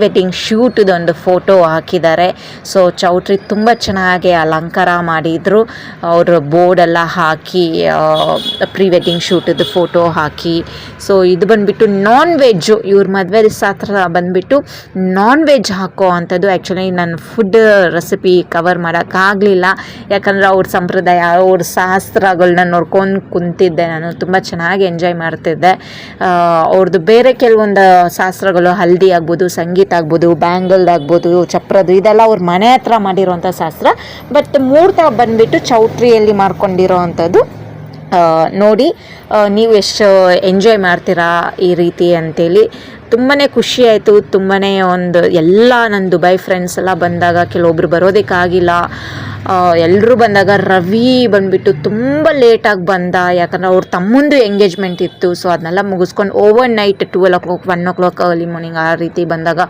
Wedding ಶೂಟ್ದೊಂದು photo ಹಾಕಿದ್ದಾರೆ. So ಚೌಟ್ರಿ ತುಂಬ ಚೆನ್ನಾಗಿ ಅಲಂಕಾರ ಮಾಡಿದರು. ಅವರು ಬೋರ್ಡೆಲ್ಲ ಹಾಕಿ ಪ್ರೀ ವೆಡ್ಡಿಂಗ್ ಶೂಟದ್ದು ಫೋಟೋ ಹಾಕಿ. ಸೊ ಇದು ಬಂದುಬಿಟ್ಟು ನಾನ್ ವೆಜ್ಜು, ಇವ್ರ ಮದುವೆ ಹತ್ರ ಬಂದುಬಿಟ್ಟು ನಾನ್ ವೆಜ್ ಹಾಕೋ ಅಂಥದ್ದು. ಆ್ಯಕ್ಚುಲಿ ನಾನು ಫುಡ್ ರೆಸಿಪಿ ಕವರ್ ಮಾಡೋಕ್ಕಾಗಲಿಲ್ಲ, ಯಾಕಂದರೆ ಅವ್ರ ಸಂಪ್ರದಾಯ ಅವ್ರ ಶಾಸ್ತ್ರಗಳನ್ನ ನೋಡ್ಕೊಂಡು ಕುಂತಿದ್ದೆ. ನಾನು ತುಂಬ ಚೆನ್ನಾಗಿ ಎಂಜಾಯ್ ಮಾಡ್ತಿದ್ದೆ. ಅವ್ರದ್ದು ಬೇರೆ ಕೆಲವೊಂದು ಶಾಸ್ತ್ರಗಳು, ಹಲ್ದಿ ಆಗ್ಬೋದು, ಸಂಗೀತ ಆಗ್ಬೋದು, ಬ್ಯಾಂಗಲ್ ಆಗ್ಬೋದು, ಚಪ್ರದ್ದು, ಇದೆಲ್ಲ ಅವ್ರ ಮನೆ ಹತ್ರ ಮಾಡಿರೋವಂಥ ಶಾಸ್ತ್ರ. ಬಟ್ ಮುಹೂರ್ತ ಬಂದುಬಿಟ್ಟು ಚೌಟ್ರಿಯಲ್ಲಿ ಮಾಡ್ಕೊಂಡಿರೋ ಅಂಥದ್ದು. ನೋಡಿ ನೀವು ಎಷ್ಟು ಎಂಜಾಯ್ ಮಾಡ್ತೀರಾ ಈ ರೀತಿ ಅಂತೇಳಿ. ತುಂಬಾ ಖುಷಿ ಆಯಿತು. ತುಂಬಾ ಎಲ್ಲ ನನ್ನ ದುಬೈ ಫ್ರೆಂಡ್ಸ್ ಎಲ್ಲ ಬಂದಾಗ ಕೆಲವೊಬ್ರು ಬರೋದಕ್ಕಾಗಿಲ್ಲ. ಎಲ್ಲರೂ ಬಂದಾಗ ರವಿ ಬಂದುಬಿಟ್ಟು ತುಂಬ ಲೇಟಾಗಿ ಬಂದ, ಯಾಕಂದರೆ ಅವ್ರ ತಮ್ಮಂದು ಎಂಗೇಜ್ಮೆಂಟ್ ಇತ್ತು. ಸೊ ಅದನ್ನೆಲ್ಲ ಮುಗಿಸ್ಕೊಂಡು over night 12 o'clock 1 o'clock early morning ಆ ರೀತಿ ಬಂದಾಗ